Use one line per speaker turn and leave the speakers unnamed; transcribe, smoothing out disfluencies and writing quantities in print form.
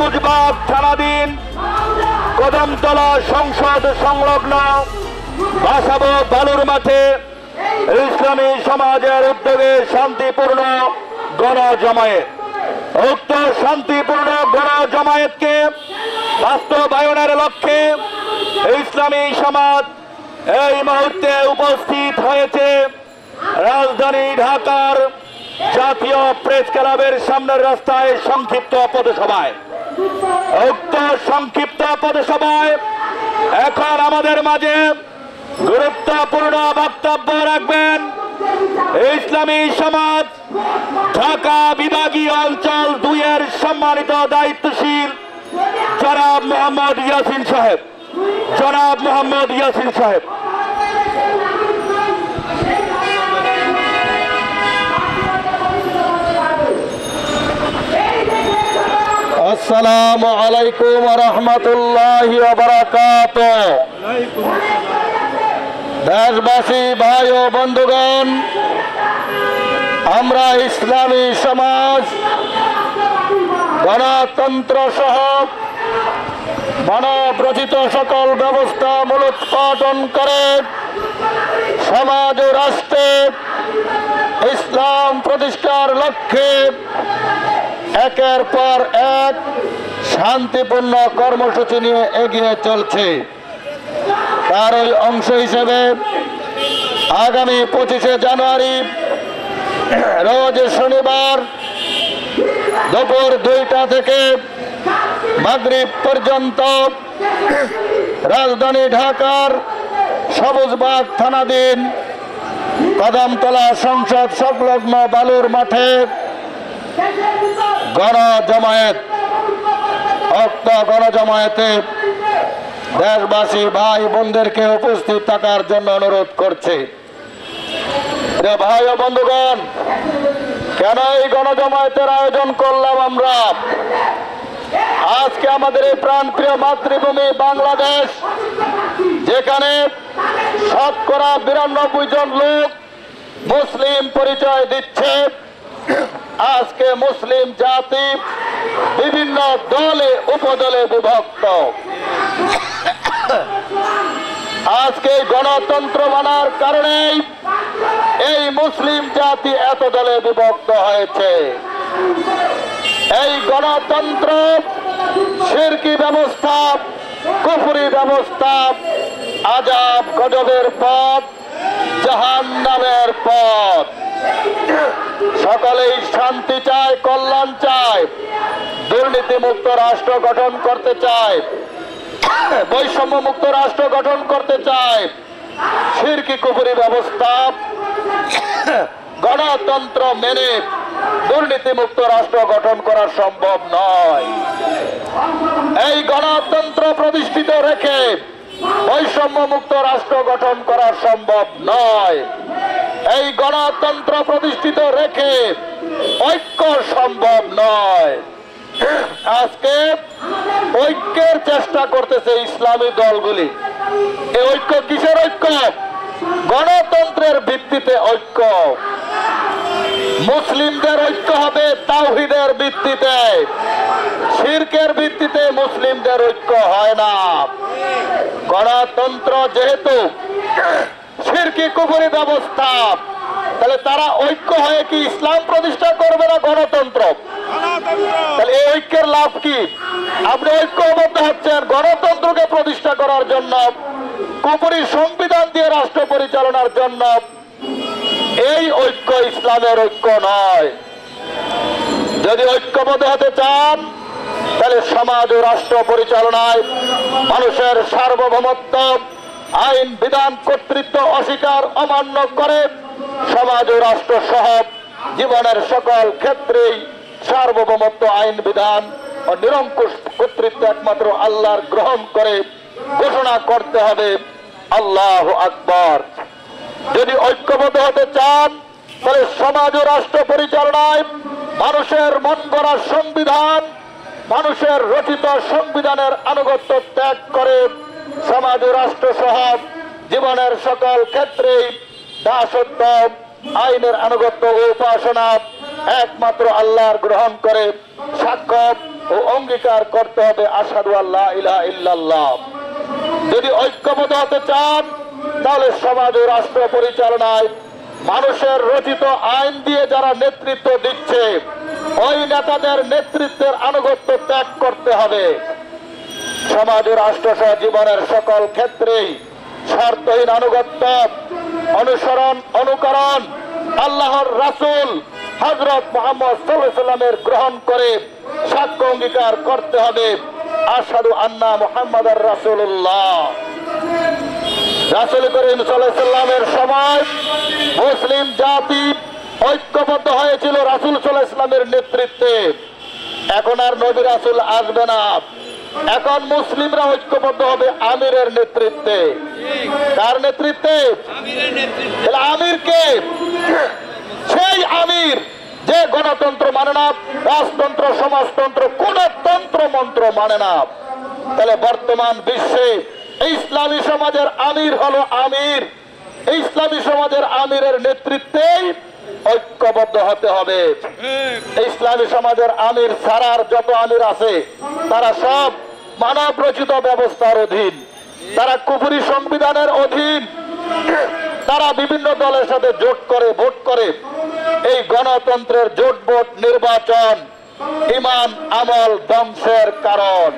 সবুজবাগ থানাধীন কদমতলা সংসদ সংলগ্ন বাসাবো বালুর মাঠে ইসলামী সমাজের উদ্যোগে শান্তিপূর্ণ গণজমায়েত। উক্ত শান্তিপূর্ণ গণজমায়েতকে বাস্তবায়নের লক্ষ্যে ইসলামী সমাজ এই মুহূর্তে উপস্থিত হয়েছে রাজধানী ঢাকার জাতীয় প্রেস ক্লাবের সামনের রাস্তায় সংক্ষিপ্ত পথসভায়। উক্ত সংক্ষিপ্ত পথসভায় এখন আমাদের মাঝে গুরুত্বপূর্ণ বক্তব্য রাখবেন ইসলামী সমাজ ঢাকা বিভাগীয় অঞ্চল 2-এর সম্মানিত দায়িত্বশীল জনাব মোহাম্মদ ইয়াসিন সাহেব। জনাব মোহাম্মদ ইয়াসিন সাহেব।
আসসালামু আলাইকুম ওয়া রাহমাতুল্লাহি ওয়া বারাকাতুহু। দেশবাসী ভাই ও বন্ধুগণ, আমরা ইসলামী সমাজ গণতন্ত্র সহ মানবরচিত সকল ব্যবস্থা মূলোৎপাটন করে সমাজ ও রাষ্ট্রে ইসলাম প্রতিষ্ঠার লক্ষ্যে একের পর এক শান্তিপূর্ণ কর্মসূচি নিয়ে এগিয়ে চলছে। তার ওই অংশ হিসেবে আগামী 25শে জানুয়ারি রোজ শনিবার দুপুর 2টা থেকে মাগরিব পর্যন্ত রাজধানী ঢাকার সবুজবাগ থানাধীন কদমতলা সংসদ সংলগ্ন বালুর মাঠে গণজমায়েত। উক্ত গণজমায়েতে দেশবাসী ভাই বোনদেরকে উপস্থিত থাকার জন্য অনুরোধ করছে। ভাই ও বন্ধুগণ, কেন এই গণজমায়েতের আয়োজন করলাম আমরা? আজকে আমাদের এই প্রাণপ্রিয় মাতৃভূমি বাংলাদেশ, যেখানে শতকরা 92 জন লোক মুসলিম পরিচয় দিচ্ছে, আজকে মুসলিম জাতি বিভিন্ন দলে উপদলে বিভক্ত। আজকে গণতন্ত্র মানার কারণেই এই মুসলিম জাতি এত দলে বিভক্ত হয়েছে। এই গণতন্ত্র শিরকি ব্যবস্থা, কুফরি ব্যবস্থা, আযাব গজবের পথ, জাহান্নামের পথ। সকলেই শান্তি চায়, কল্যাণ চায়, দুর্নীতিমুক্ত রাষ্ট্র গঠন করতে চায়, বৈষম্য মুক্ত রাষ্ট্র গঠন করতে চায়। শিরকি কুফরি ব্যবস্থা, গণতন্ত্র মেনে দুর্নীতিমুক্ত রাষ্ট্র গঠন করা সম্ভব নয়। এই গণতন্ত্র প্রতিষ্ঠিত রেখে বৈষম্য মুক্ত রাষ্ট্র গঠন করা সম্ভব নয়। এই গণতন্ত্র প্রতিষ্ঠিত রেখে ঐক্য সম্ভব নয়। আজকে ঐক্যের চেষ্টা করতেছে ইসলামী দলগুলি। এই ঐক্য কিসের ঐক্য? গণতন্ত্রের ভিত্তিতে ঐক্য। মুসলিমদের ঐক্য হবে তাওহীদের ভিত্তিতে, শিরকের ভিত্তিতে মুসলিমদের ঐক্য হয় না। গণতন্ত্র যেহেতু শিরকি কুফরি ব্যবস্থা, তাহলে তারা ঐক্য হয়ে কি ইসলাম প্রতিষ্ঠা করবে না গণতন্ত্র? তাহলে এই ঐক্যের লাভ কি? আপনি ঐক্যবদ্ধ হচ্ছেন গণতন্ত্রকে প্রতিষ্ঠা করার জন্য, কুফরি সংবিধান দিয়ে রাষ্ট্র পরিচালনার জন্য। এই ঐক্য ইসলামের ঐক্য নয়। যদি ঐক্যবদ্ধ হতে চান, তাহলে সমাজ ও রাষ্ট্র পরিচালনায় মানুষের সার্বভৌমত্ব, আইন বিধান কর্তৃত্ব অস্বীকার অমান্য করে সমাজ ও রাষ্ট্র সহ জীবনের সকল ক্ষেত্রেই সার্বভৌমত্ব, আইন বিধান ও নিরঙ্কুশ কর্তৃত্ব একমাত্র আল্লাহর গ্রহণ করে ঘোষণা করতে হবে আল্লাহু আকবার। যদি ঐক্যবদ্ধ হতে চান, তাহলে সমাজ ও রাষ্ট্র পরিচালনায় মানুষের মন গড়া সংবিধান, মানুষের রচিত সংবিধানের আনুগত্য ত্যাগ করে সমাজ ও রাষ্ট্র সহ জীবনের সকল ক্ষেত্রেই দাসত্ব, আইনের আনুগত্য ও উপাসনা একমাত্র আল্লাহর গ্রহণ করে সাক্ষ্য ও অঙ্গীকার করতে হবে আশহাদু আল্লা ইলাহা ইল্লাল্লাহ। যদি ঐক্যবদ্ধ হতে চান তাহলে সমাজ ও রাষ্ট্র পরিচালনায় মানুষের রচিত আইন দিয়ে যারা নেতৃত্ব দিচ্ছে ওই নেতাদের নেতৃত্বের আনুগত্য ত্যাগ করতে হবে। সমাজ ও রাষ্ট্র সহ জীবনের সকল ক্ষেত্রেই শর্তহীন আনুগত্য, অনুসরণ, অনুকরণ আল্লাহর রাসূল হযরত মুহাম্মদ সাল্লাল্লাহু আলাইহি ওয়াসাল্লামের গ্রহণ করে সাক্ষ্য অঙ্গীকার করতে হবে আশহাদু আন্না মুহাম্মাদার রাসূলুল্লাহ। রাসূল করিম সাল্লাল্লাহু আলাইহি ওয়াসাল্লামের সময় মুসলিম জাতি ঐক্যবদ্ধ হয়েছিল রাসূল সাল্লাল্লাহু আলাইহি ওয়াসাল্লামের নেতৃত্বে। এখন আর নবী রাসূল আসবে না, এখন মুসলিমরা ঐক্যবদ্ধ হবে আমিরের নেতৃত্বে। কার নেতৃত্বে? আমির কে? সেই আমির যে গণতন্ত্র মানে না, রাজতন্ত্র, সমাজতন্ত্র, কোন তন্ত্র মন্ত্র মানে না। তাহলে বর্তমান বিশ্বে ইসলামী সমাজের আমির হলো আমির। ইসলামী সমাজের আমিরের নেতৃত্বেই ঐক্যবদ্ধ হতে হবে। ইসলামী সমাজের আমির ছাড়ার যত আমির আছে তারা সব মানব রচিত ব্যবস্থার অধীন, তারা কুফরি সংবিধানের অধীন, তারা বিভিন্ন দলের সাথে জোট করে ভোট করে। এই গণতন্ত্রের জোট ভোট নির্বাচন ইমান আমল ধ্বংসের কারণ।